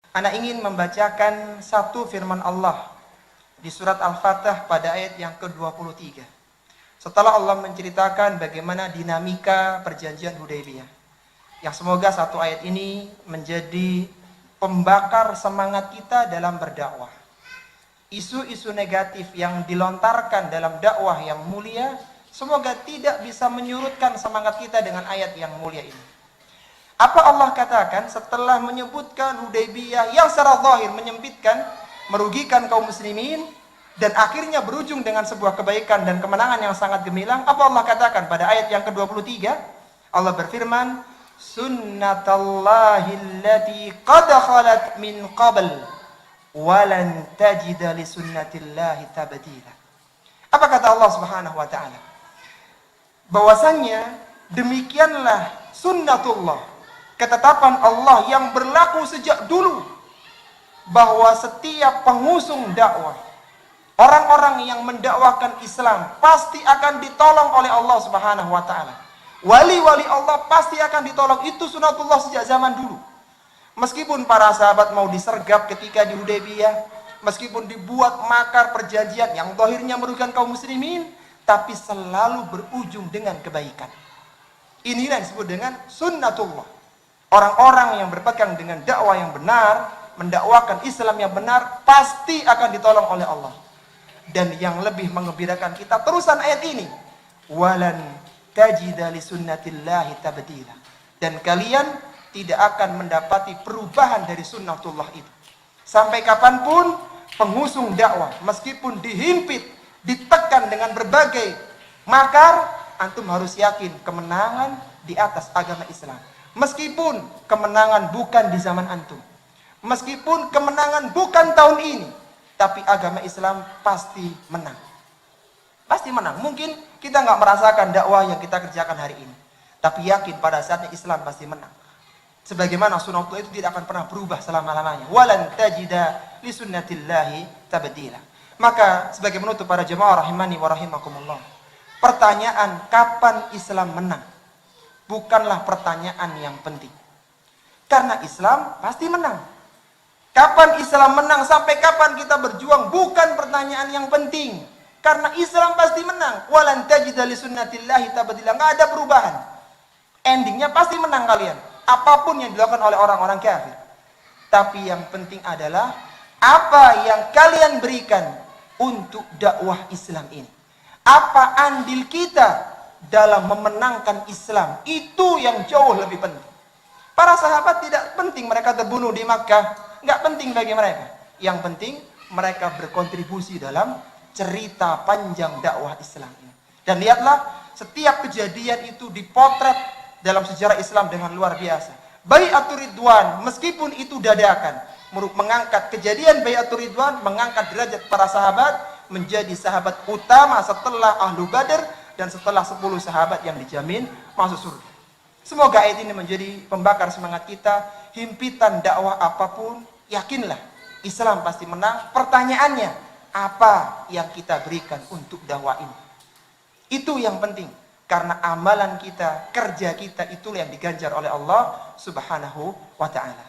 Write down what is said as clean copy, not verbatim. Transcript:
Ana ingin membacakan satu firman Allah di surat Al-Fatah pada ayat yang ke-23. Setelah Allah menceritakan bagaimana dinamika perjanjian Hudaybiyah, yang semoga satu ayat ini menjadi pembakar semangat kita dalam berdakwah. Isu-isu negatif yang dilontarkan dalam dakwah yang mulia, semoga tidak bisa menyurutkan semangat kita dengan ayat yang mulia ini. Apa Allah katakan setelah menyebutkan Hudaybiyah yang secara zahir menyempitkan, merugikan kaum muslimin, dan akhirnya berujung dengan sebuah kebaikan dan kemenangan yang sangat gemilang? Apa Allah katakan pada ayat yang ke-23? Allah berfirman, sunnatallahi allati qad khalat min qabl walan tajida li sunnatillahi tabdila. Apa kata Allah Subhanahu wa taala? Bahwasannya demikianlah sunnatullah, ketetapan Allah yang berlaku sejak dulu, bahwa setiap pengusung dakwah, orang-orang yang mendakwakan Islam pasti akan ditolong oleh Allah Subhanahu wa taala. Wali-wali Allah pasti akan ditolong. Itu sunatullah sejak zaman dulu. Meskipun para sahabat mau disergap ketika di Hudaybiyah, meskipun dibuat makar perjanjian yang zahirnya merugikan kaum muslimin, tapi selalu berujung dengan kebaikan. Inilah yang disebut dengan sunnatullah. Orang-orang yang berpegang dengan dakwah yang benar, mendakwakan Islam yang benar, pasti akan ditolong oleh Allah. Dan yang lebih menggembirakan kita, terusan ayat ini, walan tajida li sunnatillahi tabdila. Dan kalian tidak akan mendapati perubahan dari sunnatullah itu. Sampai kapanpun pengusung dakwah, meskipun dihimpit, ditekan dengan berbagai makar, antum harus yakin kemenangan di atas agama Islam. Meskipun kemenangan bukan di zaman antum, meskipun kemenangan bukan tahun ini, tapi agama Islam pasti menang. Pasti menang. Mungkin kita nggak merasakan dakwah yang kita kerjakan hari ini, tapi yakin pada saatnya Islam pasti menang. Sebagaimana sunnatullah itu tidak akan pernah berubah selama-lamanya. Walan tajida li sunnatillahi tabdila. Maka sebagai penutup para jemaah rahimani wa rahimakumullah, pertanyaan kapan Islam menang bukanlah pertanyaan yang penting. Karena Islam pasti menang. Kapan Islam menang, sampai kapan kita berjuang, bukan pertanyaan yang penting. Karena Islam pasti menang. Walan tajida li sunnatillahi tabdila. Enggak ada perubahan. Endingnya pasti menang kalian. Apapun yang dilakukan oleh orang-orang kafir. Tapi yang penting adalah apa yang kalian berikan untuk dakwah Islam ini. Apa andil kita dalam memenangkan Islam. Itu yang jauh lebih penting. Para sahabat tidak penting mereka terbunuh di Makkah. Nggak penting bagi mereka. Yang penting mereka berkontribusi dalam cerita panjang dakwah Islam ini. Dan lihatlah, setiap kejadian itu dipotret dalam sejarah Islam dengan luar biasa. Bai'atur Ridwan, meskipun itu dadakan, mengangkat kejadian Bai'atur Ridwan, mengangkat derajat para sahabat menjadi sahabat utama setelah Ahlu Badar dan setelah 10 sahabat yang dijamin masuk surga. Semoga ayat ini menjadi pembakar semangat kita. Himpitan dakwah apapun, yakinlah Islam pasti menang. Pertanyaannya, apa yang kita berikan untuk dakwah ini? Itu yang penting. Karena amalan kita, kerja kita, itulah yang diganjar oleh Allah Subhanahu wa ta'ala.